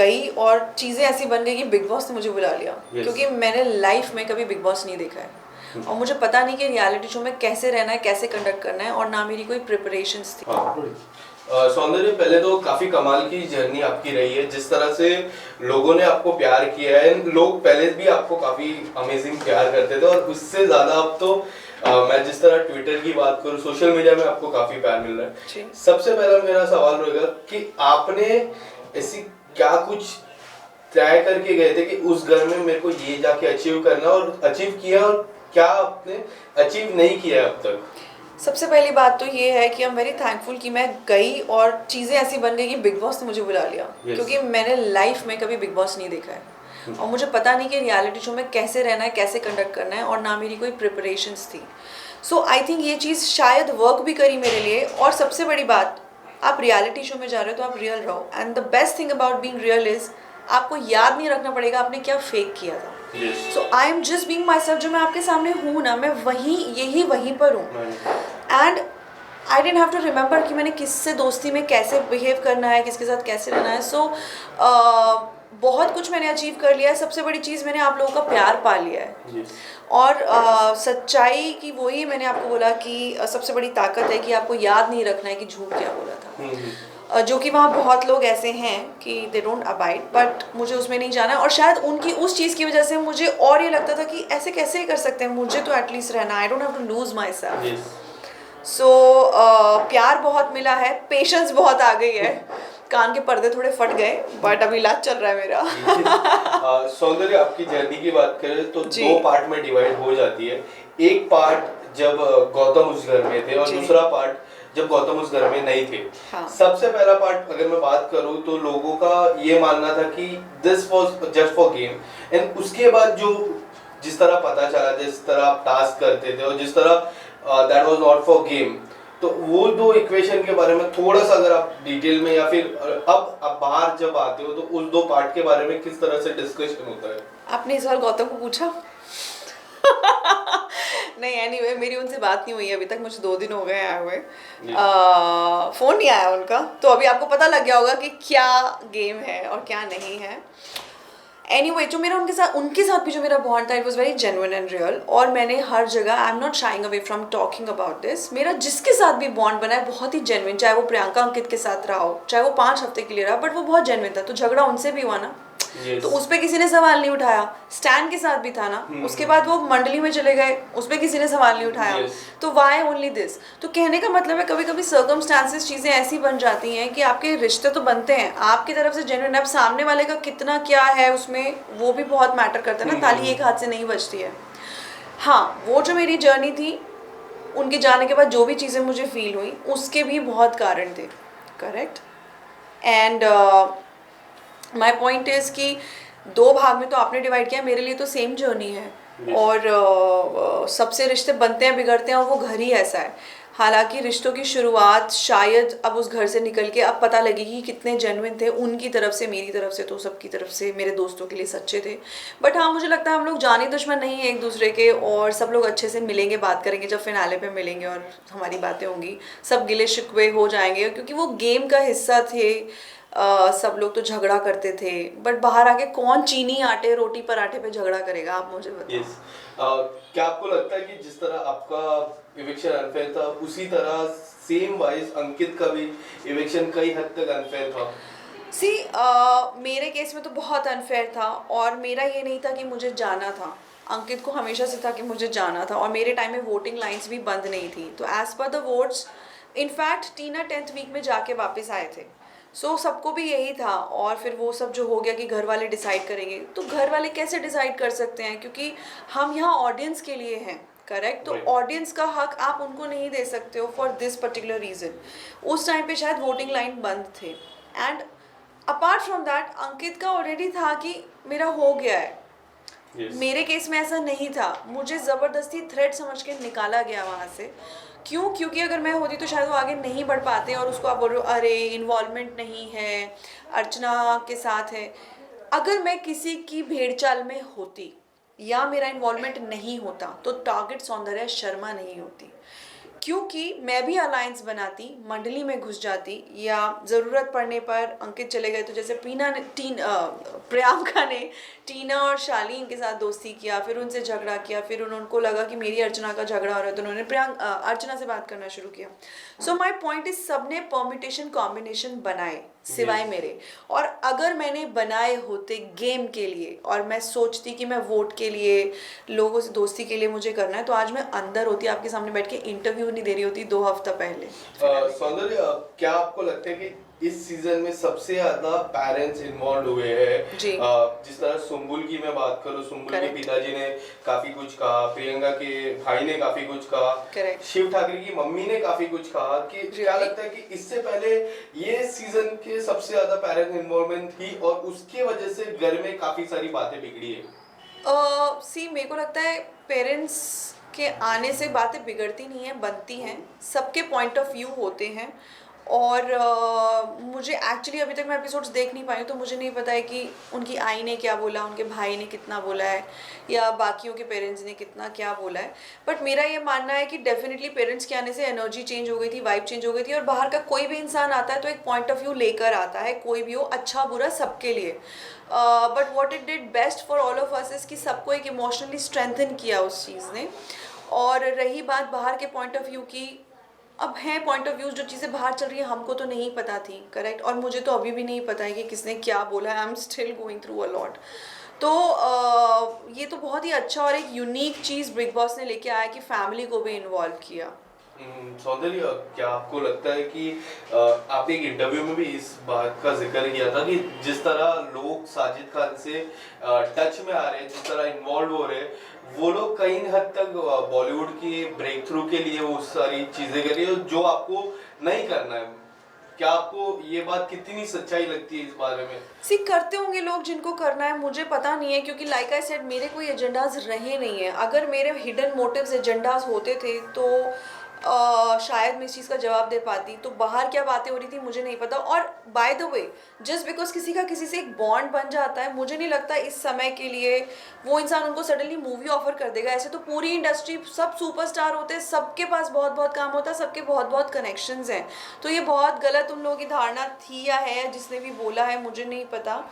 गई और चीज़ें ऐसी बन गई कि बिग बॉस ने मुझे बुला लिया। क्योंकि मैंने लाइफ में कभी बिग बॉस नहीं देखा है और मुझे पता नहीं कि रियलिटी शो में कैसे रहना है, कैसे कंडक्ट करना है, और ना मेरी कोई प्रिपरेशंस थी। सौंदर्य, पहले तो काफी कमाल की जर्नी आपकी रही है, जिस तरह से लोगों ने आपको प्यार किया है। लोग पहले भी आपको काफी अमेजिंग प्यार करते थे और उससे ज्यादा अब तो मैं जिस तरह ट्विटर की बात करूं, सोशल मीडिया में आपको काफी प्यार मिल रहा है। सबसे पहला मेरा सवाल रहेगा कि आपने ऐसी क्या कुछ तय करके गए थे कि उस घर में मेरे को ये जाके अचीव करना, और अचीव किया, और क्या आपने अचीव नहीं किया अब तक? सबसे पहली बात तो ये है कि आई एम वेरी थैंकफुल कि मैं गई और चीज़ें ऐसी बन गई कि बिग बॉस ने मुझे बुला लिया। क्योंकि मैंने लाइफ में कभी बिग बॉस नहीं देखा है और मुझे पता नहीं कि रियलिटी शो में कैसे रहना है, कैसे कंडक्ट करना है, और ना मेरी कोई प्रिपरेशंस थी। सो आई थिंक ये चीज़ शायद वर्क भी करी मेरे लिए। और सबसे बड़ी बात, आप रियलिटी शो में जा रहे हो तो आप रियल रहो, and the best thing about being real is आपको याद नहीं रखना पड़ेगा आपने क्या फेक किया था। So I am just being myself. जो मैं आपके सामने हूँ ना, मैं वहीं पर हूँ। And I didn't have to remember कि मैंने किससे दोस्ती में कैसे बिहेव करना है, किसके साथ कैसे रहना है। सो बहुत कुछ मैंने अचीव कर लिया है। सबसे बड़ी चीज़, मैंने आप लोगों का प्यार पा लिया है। और सच्चाई की वही मैंने आपको बोला कि सबसे बड़ी ताकत है कि आपको याद नहीं रखना है कि झूठ क्या बोला था। जो कि वहाँ बहुत लोग ऐसे हैं कि दे डोंट अबाइड, बट मुझे उसमें नहीं जाना है। और शायद उनकी उस चीज़ की वजह से मुझे और ये लगता था कि ऐसे कैसे कर सकते हैं, मुझे तो एटलीस्ट रहना, I don't have to lose myself. So प्यार बहुत मिला है, पेशेंस बहुत आ गई है, कान के पर्दे थोड़े फट गए, बट अभी इलाज चल रहा है मेरा। सौंदर्य, आपकी जर्नी की बात करें तो दो पार्ट में डिवाइड हो जाती है। एक पार्ट जब गौतम उस घर में थे और दूसरा पार्ट जब गौतम उस घर में नहीं थे। हाँ। सबसे पहला पार्ट अगर मैं बात करूं तो लोगों का ये मानना था कि this was just for game, and उसके बाद जो जिस तरह पता चला, जिस तरह आप टास्क करते थे और जिस तरह that was not for game, तो वो दो इक्वेशन के बारे में थोड़ा सा अगर आप डिटेल में, या फिर अब आप बाहर जब आते हो तो उस दो पार्ट के बारे में किस तरह से डिस्कशन होता है? आपने इस बार गौतम को पूछा? नहीं, एनीवे मेरी उनसे बात नहीं हुई अभी तक, मुझे 2 दिन हो गए आए हुए। फ़ोन नहीं आया उनका, तो अभी आपको पता लग गया होगा कि क्या गेम है और क्या नहीं है। एनीवे जो मेरा उनके साथ भी जो मेरा बॉन्ड था, it was very genuine and real. और मैंने हर जगह, I am not sharing away from talking about this, मेरा जिसके साथ भी बॉन्ड बना है बहुत ही जेन्युइन। चाहे वो प्रियंका अंकित के साथ रहा हो, चाहे वो 5 हफ्ते के लिए रहा, बट वो बहुत जेन्युइन था। तो झगड़ा उनसे भी हुआ ना, तो उस पर किसी ने सवाल नहीं उठाया। स्टैन के साथ भी था ना, उसके बाद वो मंडली में चले गए, उस पर किसी ने सवाल नहीं उठाया। तो वाई ओनली दिस? तो कहने का मतलब है कभी कभी सर्कमस्टांसेस, चीज़ें ऐसी बन जाती हैं कि आपके रिश्ते तो बनते हैं आपकी तरफ से जेन्युइन, अब सामने वाले का कितना क्या है उसमें, वो भी बहुत मैटर करता है ना। ताली एक हाथ से नहीं बजती है। हाँ, वो जो मेरी जर्नी थी, उनके जाने के बाद जो भी चीज़ें मुझे फील हुई, उसके भी बहुत कारण थे। Correct. And my point is कि 2 भाग में तो आपने डिवाइड किया, मेरे लिए तो सेम जर्नी है। और सबसे रिश्ते बनते हैं, बिगड़ते हैं, और वो घर ही ऐसा है। हालांकि रिश्तों की शुरुआत शायद अब उस घर से निकल के अब पता लगेगी कि कितने जेन्युइन थे उनकी तरफ से, मेरी तरफ से, तो सबकी तरफ से, मेरे दोस्तों के लिए सच्चे थे। बट हाँ, मुझे लगता है हम लोग जाने दुश्मन नहीं है एक दूसरे के, और सब लोग अच्छे से मिलेंगे, बात करेंगे जब फिनाले पे मिलेंगे और हमारी बातें होंगी, सब गिले शिकवे हो जाएंगे, क्योंकि वो गेम का हिस्सा थे। सब लोग तो झगड़ा करते थे, बट बाहर आके कौन चीनी आटे रोटी पराठे पे झगड़ा करेगा, आप मुझे बताओ। क्या आपको लगता है कि जिस तरह आपका इविक्शन अनफेयर था, उसी तरह सेम वाइज अंकित का भी इविक्शन कई हद तक अनफेयर था? मेरे केस में तो बहुत अनफेयर था, और मेरा ये नहीं था कि मुझे जाना था। अंकित को हमेशा से था कि मुझे जाना था, और मेरे टाइम में वोटिंग लाइंस भी बंद नहीं थी। तो as per the votes, in fact Tina 10th week में जाके वापस आए थे। सो सबको भी यही था। और फिर वो सब जो हो गया कि घर वाले डिसाइड करेंगे, तो घर वाले कैसे डिसाइड कर सकते हैं, क्योंकि हम यहाँ ऑडियंस के लिए हैं। करेक्ट। तो ऑडियंस का हक आप उनको नहीं दे सकते हो फॉर दिस पर्टिकुलर रीज़न। उस टाइम पे शायद वोटिंग लाइन बंद थे। एंड अपार्ट फ्रॉम दैट, अंकित का ऑलरेडी था कि मेरा हो गया है। मेरे केस में ऐसा नहीं था, मुझे ज़बरदस्ती थ्रेट समझ के निकाला गया वहाँ से। क्यों? क्योंकि अगर मैं होती तो शायद वो आगे नहीं बढ़ पाते, और उसको आप बोल रहे हो अरे इन्वॉल्वमेंट नहीं है, अर्चना के साथ है। अगर मैं किसी की भेड़चाल में होती या मेरा इन्वॉल्वमेंट नहीं होता, तो टारगेट सौंदर्या शर्मा नहीं होती। क्योंकि मैं भी अलायंस बनाती, मंडली में घुस जाती, या ज़रूरत पड़ने पर अंकित चले गए तो जैसे प्रियंका ने टीना और शालीन के साथ दोस्ती किया, फिर उनसे झगड़ा किया, फिर उनको लगा कि मेरी अर्चना का झगड़ा हो रहा है तो उन्होंने अर्चना से बात करना शुरू किया. सो माई पॉइंट इज सबने परमिटेशन कॉम्बिनेशन बनाए सिवाय मेरे. और अगर मैंने बनाए होते गेम के लिए और मैं सोचती कि मैं वोट के लिए, लोगों से दोस्ती के लिए मुझे करना है, तो आज मैं अंदर होती, आपके सामने बैठ के इंटरव्यू नहीं दे रही होती 2 हफ्ता पहले. सौंदर्य, क्या आपको लगता है कि इस सीजन में सबसे ज्यादा पेरेंट्स इन्वॉल्व हुए हैं? जिस तरह सुम्बुल की मैं बात करूं, सुम्बुल के पिताजी ने काफी कुछ कहा, प्रियंका के भाई ने काफी कुछ कहा, शिव ठाकरे की मम्मी ने काफी कुछ कहा. कि क्या लगता है कि इससे पहले ये सीजन के सबसे ज्यादा पेरेंट्स इन्वॉल्वमेंट थी और उसके वजह से घर में काफी सारी बातें बिगड़ी है? मेरे को लगता है पेरेंट्स के आने से बातें बिगड़ती नहीं हैं, बनती हैं. सबके पॉइंट ऑफ व्यू होते हैं. और मुझे एक्चुअली अभी तक मैं एपिसोड्स देख नहीं पाई, तो मुझे नहीं पता है कि उनकी आई ने क्या बोला, उनके भाई ने कितना बोला है, या बाकियों के पेरेंट्स ने कितना क्या बोला है. बट मेरा ये मानना है कि डेफिनेटली पेरेंट्स के आने से एनर्जी चेंज हो गई थी, वाइब चेंज हो गई थी. और बाहर का कोई भी इंसान आता है तो एक पॉइंट ऑफ व्यू लेकर आता है, कोई भी हो, अच्छा बुरा सबके लिए. But what it did best for all of us is कि सबको एक इमोशनली स्ट्रेंथन किया उस चीज़ ने. और रही बात बाहर के पॉइंट ऑफ व्यू की, अब है पॉइंट ऑफ व्यू, जो चीज़ें बाहर चल रही है हमको तो नहीं पता थी, करेक्ट. और मुझे तो अभी भी नहीं पता है कि किसने क्या बोला है. I am still going through a lot. तो ये तो बहुत ही अच्छा और एक यूनिक चीज़ बिग बॉस ने लेके आया कि फैमिली को भी इन्वॉल्व किया. सौंदर्य, क्या आपको लगता है कि आपने एक इंटरव्यू में भी इस बात का जिक्र किया था कि जिस तरह लोग साजिद खान से टच में आ रहे हैं, जिस तरह इन्वॉल्व हो रहे हैं, वो लोग कई हद तक बॉलीवुड की ब्रेक थ्रू के लिए वो सारी चीजें कर रही है जो आपको नहीं करना है? क्या आपको ये बात कितनी सच्चाई लगती है इस बारे में? करते होंगे लोग जिनको करना है, मुझे पता नहीं है, क्योंकि लाइक आई सेड मेरे कोई एजेंडाज रहे नहीं है. अगर मेरे हिडन मोटिव्स एजेंडाज होते थे तो शायद मैं इस चीज़ का जवाब दे पाती. तो बाहर क्या बातें हो रही थी मुझे नहीं पता. और by the way, just because किसी का किसी से एक बॉन्ड बन जाता है, मुझे नहीं लगता इस समय के लिए वो इंसान उनको सडनली मूवी ऑफर कर देगा. ऐसे तो पूरी इंडस्ट्री, सब सुपरस्टार होते हैं, सबके पास बहुत बहुत काम होता है, सबके बहुत बहुत कनेक्शंस हैं. तो ये बहुत गलत उन लोगों की धारणा थी या है, जिसने भी बोला है मुझे नहीं पता.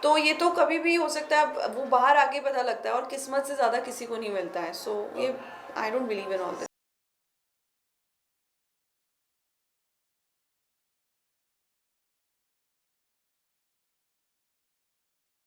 तो ये तो कभी भी हो सकता है, वो बाहर आके पता लगता है, और किस्मत से ज़्यादा किसी को नहीं मिलता है. सो ये I don't believe in all this.